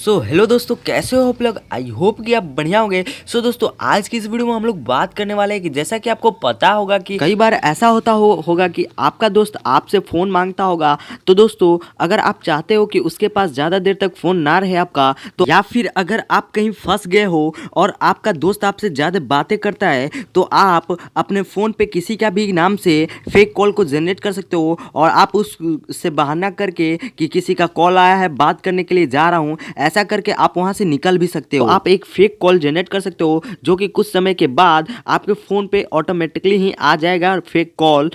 So hello दोस्तों, कैसे हो आप लोग। आई होप कि आप बढ़िया होंगे। सो दोस्तों, आज की इस वीडियो में हम लोग बात करने वाले हैं कि जैसा कि आपको पता होगा कि कई बार ऐसा होगा कि आपका दोस्त आपसे फ़ोन मांगता होगा। तो दोस्तों, अगर आप चाहते हो कि उसके पास ज़्यादा देर तक फ़ोन ना रहे आपका, तो या फिर अगर आप कहीं फंस गए हो और आपका दोस्त आपसे ज़्यादा बातें करता है, तो आप अपने फ़ोन पे किसी का भी नाम से फेक कॉल को जनरेट कर सकते हो और आप उससे बहाना करके कि किसी का कॉल आया है, बात करने के लिए जा रहा हूँ, ऐसा करके आप वहां से निकल भी सकते हो। तो आप एक फेक कॉल जनरेट कर सकते हो जो कि कुछ समय के बाद आपके फोन पे ऑटोमेटिकली ही आ जाएगा फेक कॉल।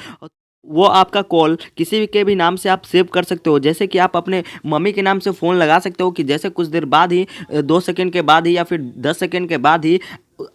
वो आपका कॉल किसी भी के भी नाम से आप सेव कर सकते हो। जैसे कि आप अपने मम्मी के नाम से फ़ोन लगा सकते हो कि जैसे कुछ देर बाद ही 2 सेकंड के बाद ही या फिर 10 सेकंड के बाद ही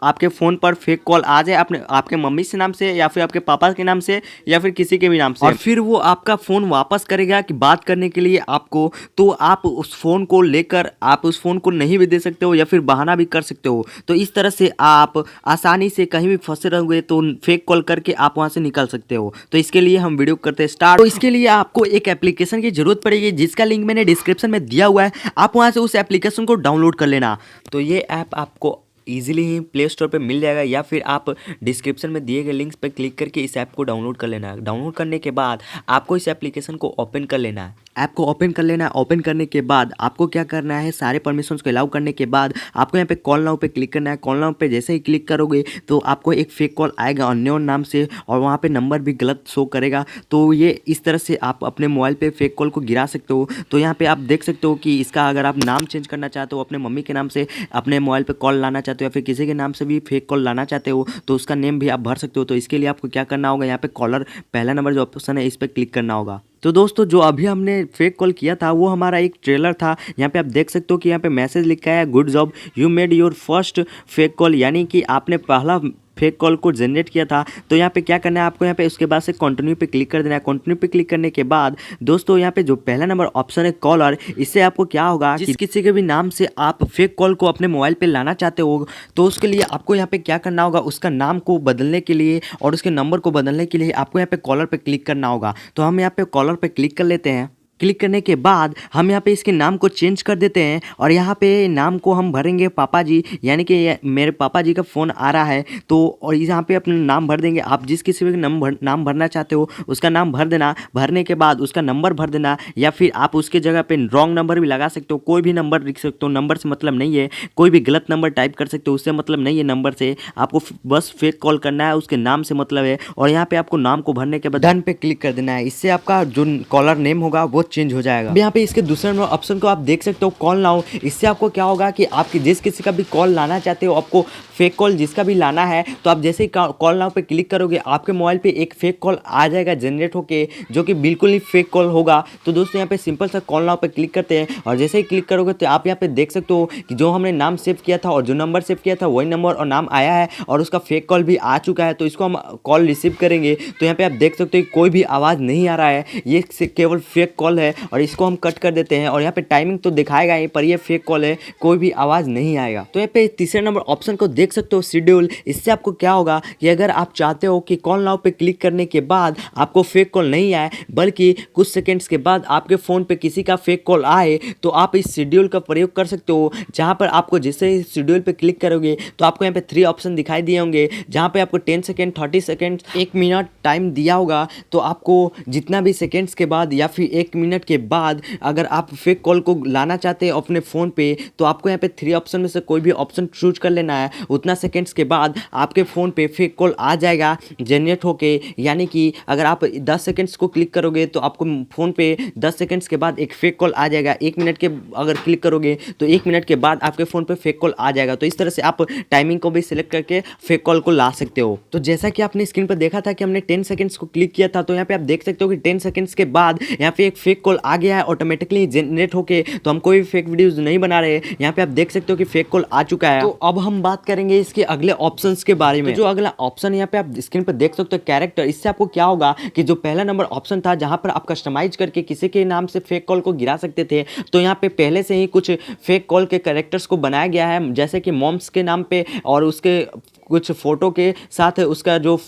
आपके फ़ोन पर फेक कॉल आ जाए अपने आपके मम्मी से नाम से या फिर आपके पापा के नाम से या फिर किसी के भी नाम से, और फिर वो आपका फ़ोन वापस करेगा कि बात करने के लिए आपको। तो आप उस फ़ोन को लेकर आप उस फ़ोन को नहीं भी दे सकते हो या फिर बहाना भी कर सकते हो। तो इस तरह से आप आसानी से कहीं भी फंसे रहोगे तो फेक कॉल करके आप वहाँ से निकल सकते हो। तो इसके लिए हम वीडियो करते हैं स्टार्ट। तो इसके लिए आपको एक एप्लीकेशन की ज़रूरत पड़ेगी जिसका लिंक मैंने डिस्क्रिप्शन में दिया हुआ है। आप वहाँ से उस एप्लीकेशन को डाउनलोड कर लेना। तो ये ऐप आपको ईजिली ही प्ले स्टोर पे मिल जाएगा या फिर आप डिस्क्रिप्शन में दिए गए लिंक्स पर क्लिक करके इस ऐप को डाउनलोड कर लेना है। डाउनलोड करने के बाद आपको इस एप्लीकेशन को ओपन कर लेना है। ऐप को ओपन कर लेना है। ओपन करने के बाद आपको क्या करना है, सारे परमिशंस को अलाउ करने के बाद आपको यहाँ पे कॉल नाउ पे क्लिक करना है। कॉल नाउ पे जैसे ही क्लिक करोगे तो आपको एक फेक कॉल आएगा अननोन नाम से और वहाँ पे नंबर भी गलत शो करेगा। तो ये इस तरह से आप अपने मोबाइल पे फेक कॉल को गिरा सकते हो। तो यहाँ पे आप देख सकते हो कि इसका अगर आप नाम चेंज करना चाहते हो, अपने मम्मी के नाम से अपने मोबाइल पे कॉल लाना चाहते हो या फिर किसी के नाम से भी फेक कॉल लाना चाहते हो, तो उसका नेम भी आप भर सकते हो। तो इसके लिए आपको क्या करना होगा, यहाँ पे कॉलर पहला नंबर जो ऑप्शन है इस पर क्लिक करना होगा। तो दोस्तों, जो अभी हमने फेक कॉल किया था वो हमारा एक ट्रेलर था। यहाँ पे आप देख सकते हो कि यहाँ पे मैसेज लिखा है, good job, you made your first fake call, यानी कि आपने पहला फेक कॉल को जनरेट किया था। तो यहाँ पे क्या करना है आपको, यहाँ पे उसके बाद से कंटिन्यू पे क्लिक कर देना है। कंटिन्यू पे क्लिक करने के बाद दोस्तों, यहाँ पे जो पहला नंबर ऑप्शन है कॉलर, इससे आपको क्या होगा कि किसी के भी नाम से आप फेक कॉल को अपने मोबाइल पे लाना चाहते हो, तो उसके लिए आपको यहाँ पे क्या करना होगा, उसका नाम को बदलने के लिए और उसके नंबर को बदलने के लिए आपको यहाँ पे कॉलर पे क्लिक करना होगा। तो हम यहाँ पे कॉलर पे क्लिक कर लेते हैं। क्लिक करने के बाद हम यहाँ पे इसके नाम को चेंज कर देते हैं और यहाँ पे नाम को हम भरेंगे पापा जी, यानी कि मेरे पापा जी का फ़ोन आ रहा है। तो और यहाँ पे अपना नाम भर देंगे। आप जिस किसी भी नाम भरना चाहते हो उसका नाम भर देना। भरने के बाद उसका नंबर भर देना या फिर आप उसके जगह पे रॉन्ग नंबर भी लगा सकते हो। कोई भी नंबर लिख सकते हो, नंबर से मतलब नहीं है। कोई भी गलत नंबर टाइप कर सकते हो, उससे मतलब नहीं है। नंबर से आपको बस फेक कॉल करना है, उसके नाम से मतलब है। और यहाँ पे आपको नाम को भरने के बाद डन पे क्लिक कर देना है। इससे आपका जो कॉलर नेम होगा वो चेंज हो जाएगा। अब यहाँ पे इसके दूसरे नंबर ऑप्शन को आप देख सकते हो, कॉल नाउ। इससे आपको क्या होगा कि आपकी जिस किसी का भी कॉल लाना चाहते हो, आपको फेक कॉल जिसका भी लाना है, तो आप जैसे ही कॉल नाउ पे क्लिक करोगे आपके मोबाइल पे एक फेक कॉल आ जाएगा जनरेट होके, जो कि बिल्कुल ही फेक कॉल होगा। तो दोस्तों, यहाँ पे सिंपल सा कॉल नाउ पे क्लिक करते हैं और जैसे ही क्लिक करोगे तो आप यहाँ पे देख सकते हो कि जो हमने नाम सेव किया था और जो नंबर सेव किया था वही नंबर और नाम आया है और उसका फेक कॉल भी आ चुका है। तो इसको हम कॉल रिसीव करेंगे तो यहाँ पे आप देख सकते हो कोई भी आवाज़ नहीं आ रहा है, ये केवल फेक कॉल है और इसको हम कट कर देते हैं। और यहाँ पे टाइमिंग तो दिखाएगा ही, पर ये फेक कॉल है, कोई भी आवाज़ नहीं आएगा। तो यहाँ पे तीसरे नंबर ऑप्शन को देख सकते हो, शेड्यूल। इससे आपको क्या होगा कि अगर आप चाहते हो कि कॉल नाउ पे क्लिक करने के बाद आपको फेक कॉल नहीं आए, बल्कि कुछ सेकेंड्स के बाद आपके फ़ोन पे किसी का फेक कॉल आए, तो आप इस शेड्यूल का प्रयोग कर सकते हो। जहाँ पर आपको जैसे ही शेड्यूल पे क्लिक करोगे तो आपको यहाँ पे 3 ऑप्शन दिखाई दिए होंगे, जहाँ पे आपको 10 सेकेंड, 30 सेकेंड, 1 मिनट टाइम दिया होगा। तो आपको जितना भी सेकेंड्स के बाद या फिर 1 मिनट के बाद अगर आप फेक कॉल को लाना चाहते हैं अपने फ़ोन पे, तो आपको यहाँ पे 3 ऑप्शन में से कोई भी ऑप्शन चूज कर लेना है। उतना सेकेंड्स के बाद आपके फ़ोन पे फेक कॉल आ जाएगा जनरेट होके, यानी कि अगर आप 10 सेकेंड्स को क्लिक करोगे तो आपको फ़ोन पे 10 सेकेंड्स के बाद एक फेक कॉल आ जाएगा। 1 मिनट के अगर क्लिक करोगे तो 1 मिनट के बाद आपके फ़ोन पे फेक कॉल आ जाएगा। तो इस तरह से आप टाइमिंग को भी सिलेक्ट करके फेक कॉल को ला सकते हो। तो जैसा कि आपने स्क्रीन पर देखा था कि हमने 10 सेकेंड्स को क्लिक किया था, तो यहाँ पे आप देख सकते हो कि 10 सेकेंड्स के बाद यहाँ पे एक फेक कॉल आ गया है ऑटोमेटिकली जनरेट होके। तो हम कोई भी फेक वीडियोस नहीं बना रहे, यहाँ पे आप देख सकते हो कि फेक कॉल आ चुका है। तो अब हम बात करेंगे इसके अगले ऑप्शंस के बारे में। तो जो अगला ऑप्शन यहाँ पे आप स्क्रीन पर देख सकते हो, कैरेक्टर। इससे आपको क्या होगा कि जो पहला नंबर ऑप्शन था जहाँ पर आप कस्टमाइज करके किसी के नाम से फेक कॉल को गिरा सकते थे, तो यहाँ पे पहले से ही कुछ फेक कॉल के कैरेक्टर्स को बनाया गया है, जैसे कि मॉम्स के नाम पे और उसके कुछ फोटो के साथ उसका जो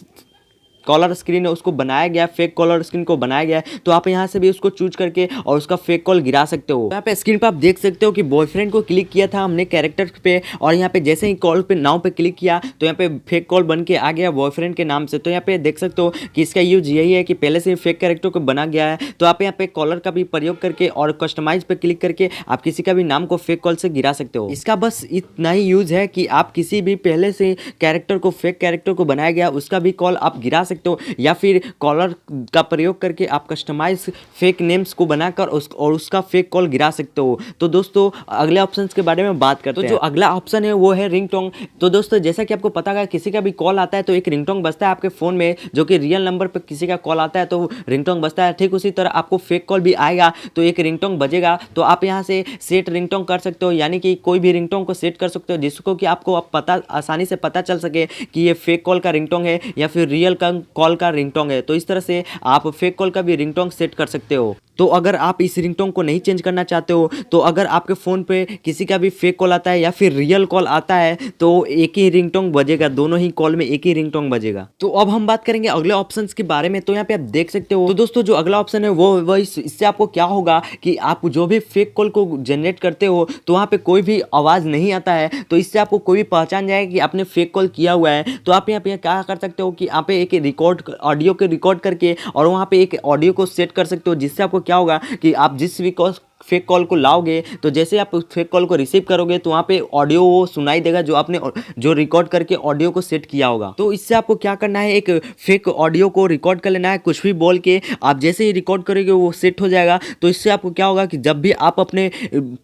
कॉलर स्क्रीन है उसको बनाया गया, फेक कॉलर स्क्रीन को बनाया गया है, तो आप यहाँ से भी उसको चूज करके और उसका फेक कॉल गिरा सकते हो। यहाँ पे स्क्रीन पे आप देख सकते हो कि बॉयफ्रेंड को क्लिक किया था हमने कैरेक्टर पे, और यहाँ पे जैसे ही कॉल पे नाउ पे क्लिक किया तो यहाँ पे फेक कॉल बन के आ गया बॉयफ्रेंड के नाम से। तो यहाँ पे देख सकते हो कि इसका यूज यही है कि पहले से फेक कैरेक्टर को बना गया है, तो आप यहाँ पे कॉलर का भी प्रयोग करके और कस्टमाइज पे क्लिक करके आप किसी का भी नाम को फेक कॉल से गिरा सकते हो। इसका बस इतना ही यूज है कि आप किसी भी पहले से कैरेक्टर को, फेक कैरेक्टर को बनाया गया उसका भी कॉल आप गिरा सकते हो, या फिर कॉलर का प्रयोग करके आप कस्टमाइज फेक नेम्स को बनाकर उसका फेक कॉल गिरा सकते हो। तो दोस्तों अगले ऑप्शंस के बारे में बात करते हैं। तो जो अगला ऑप्शन है वो है रिंगटोन। तो दोस्तों जैसा कि आपको पता है किसी का भी कॉल आता है तो एक रिंगटोन बजता है आपके फोन में, जो कि रियल नंबर पर किसी का कॉल आता है तो रिंगटोन बजता है। ठीक उसी तरह आपको फेक कॉल भी आएगा तो एक रिंगटोन बजेगा, तो आप यहाँ से सेट रिंगटोन कर सकते हो, यानी कि कोई भी रिंगटोन को सेट कर सकते हो जिसको कि आपको पता आसानी से पता चल सके कि ये फेक कॉल का रिंगटोन है या फिर रियल का कॉल का रिंगटोन है। तो इस तरह से आप फेक कॉल का भी रिंगटोन सेट कर सकते हो। तो अगर आप इस रिंगटोन को नहीं चेंज करना चाहते हो, तो अगर आपके फ़ोन पे किसी का भी फेक कॉल आता है या फिर रियल कॉल आता है तो एक ही रिंगटोन बजेगा, दोनों ही कॉल में एक ही रिंगटोन बजेगा। तो अब हम बात करेंगे अगले ऑप्शंस के बारे में। तो यहाँ पे आप देख सकते हो। तो दोस्तों जो अगला ऑप्शन है वो इससे आपको क्या होगा कि आप जो भी फेक कॉल को जनरेट करते हो तो वहाँ पे कोई भी आवाज़ नहीं आता है, तो इससे आपको कोई भी पहचान जाएगा कि आपने फेक कॉल किया हुआ है। तो आप यहाँ पे क्या कर सकते हो कि आप एक रिकॉर्ड ऑडियो के रिकॉर्ड करके और वहाँ पे एक ऑडियो को सेट कर सकते हो, जिससे आपको क्या होगा कि आप जिस भी फेक कॉल को लाओगे तो जैसे आप फेक कॉल को रिसीव करोगे तो वहाँ पे ऑडियो वो सुनाई देगा जो आपने जो रिकॉर्ड करके ऑडियो को सेट किया होगा। तो इससे आपको क्या करना है, एक फेक ऑडियो को रिकॉर्ड कर लेना है, कुछ भी बोल के आप जैसे ही रिकॉर्ड करोगे वो सेट हो जाएगा। तो इससे आपको क्या होगा कि जब भी आप अपने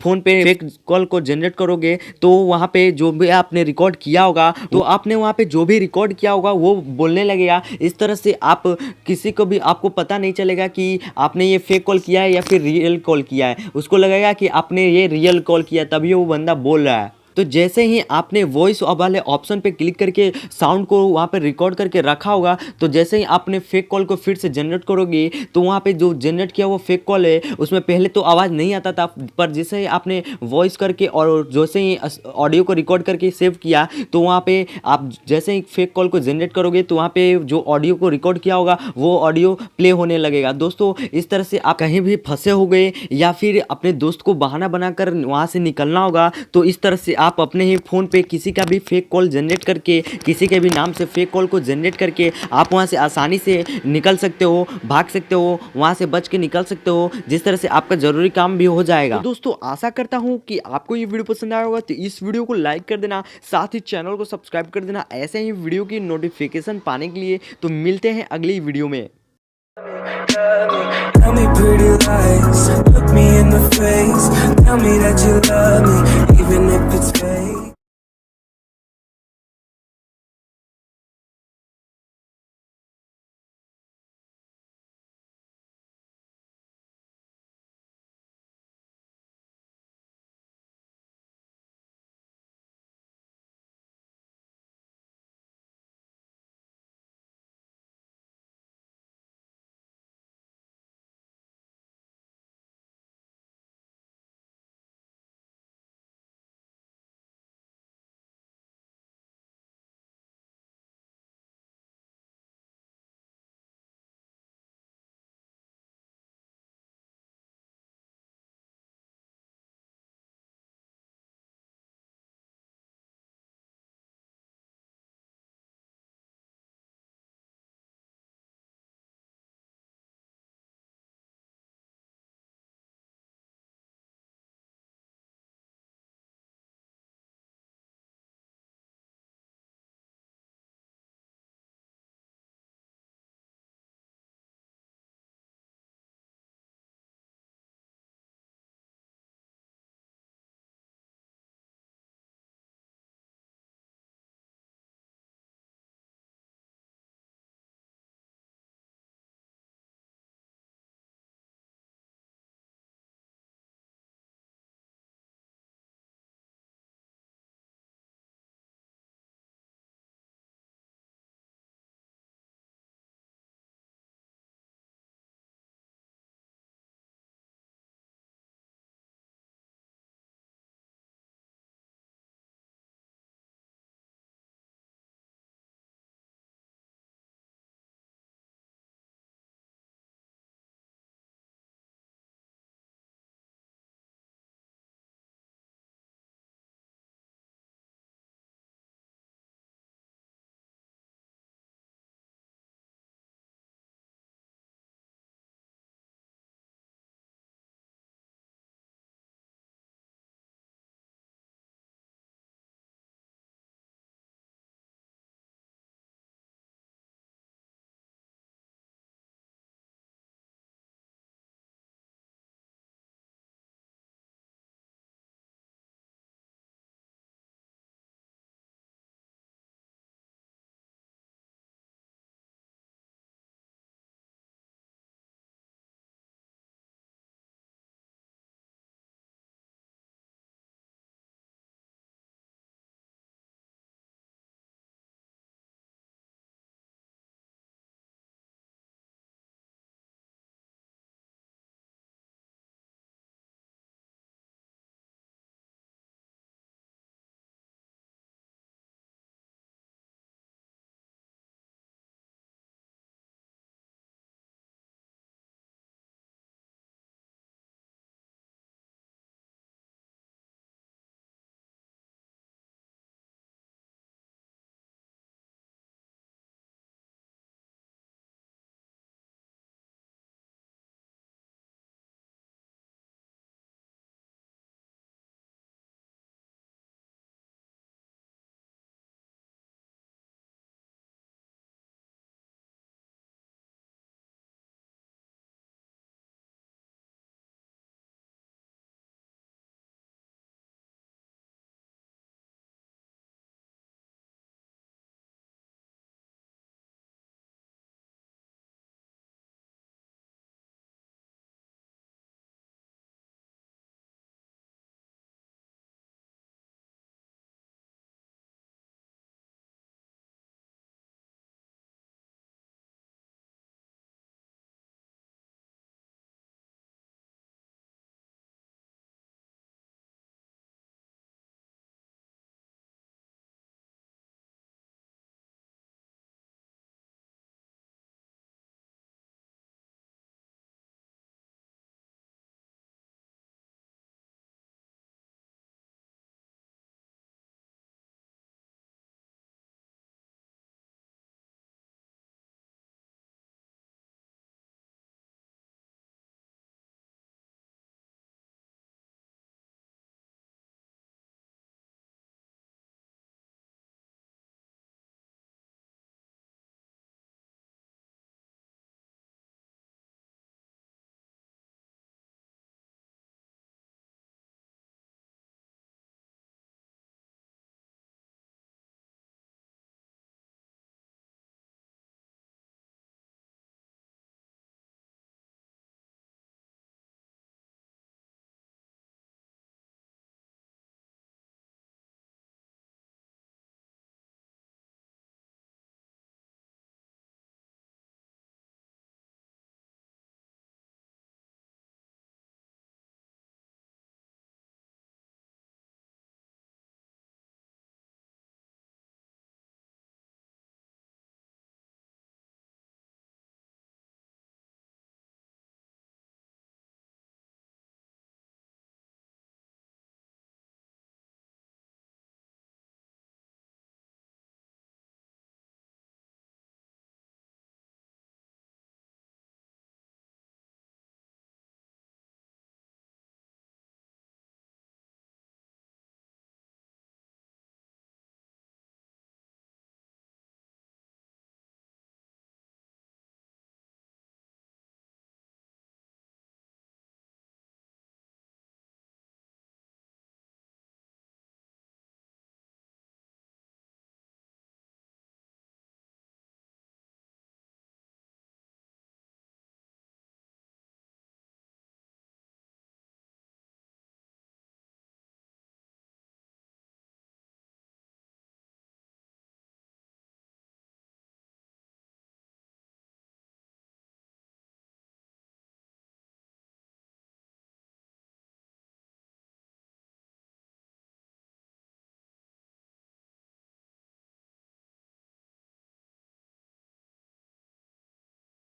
फ़ोन पे फेक कॉल को जनरेट करोगे तो वहाँ पे जो भी आपने रिकॉर्ड किया होगा तो आपने वहाँ पे जो भी रिकॉर्ड किया होगा वो बोलने लगेगा। इस तरह से आप किसी को भी आपको पता नहीं चलेगा कि आपने ये फेक कॉल किया है या फिर रियल कॉल किया है, उसको लगेगा कि आपने ये रियल कॉल किया तभी वो बंदा बोल रहा है। तो जैसे ही आपने वॉइस वाले ऑप्शन पे क्लिक करके साउंड को वहाँ पे रिकॉर्ड करके रखा होगा, तो जैसे ही आपने फेक कॉल को फिर से जनरेट करोगे तो वहाँ पे जो जनरेट किया वो फेक कॉल है उसमें पहले तो आवाज़ नहीं आता था, पर जैसे ही आपने वॉइस करके और जैसे ही ऑडियो को रिकॉर्ड करके सेव किया तो वहाँ पे आप जैसे ही फेक कॉल को जनरेट करोगे तो वहाँ पे जो ऑडियो को रिकॉर्ड किया होगा वो ऑडियो प्ले होने लगेगा। दोस्तों इस तरह से आप कहीं भी फंसे हो गए या फिर अपने दोस्त को बहाना बनाकर वहाँ से निकलना होगा, तो इस तरह से आप अपने ही फ़ोन पे किसी का भी फेक कॉल जनरेट करके, किसी के भी नाम से फेक कॉल को जनरेट करके आप वहाँ से आसानी से निकल सकते हो, भाग सकते हो, वहाँ से बच के निकल सकते हो, जिस तरह से आपका ज़रूरी काम भी हो जाएगा। तो दोस्तों आशा करता हूँ कि आपको ये वीडियो पसंद आया होगा, तो इस वीडियो को लाइक कर देना, साथ ही चैनल को सब्सक्राइब कर देना ऐसे ही वीडियो की नोटिफिकेशन पाने के लिए। तो मिलते हैं अगली वीडियो में। Tell me pretty lies, look me in the face, tell me that you love me.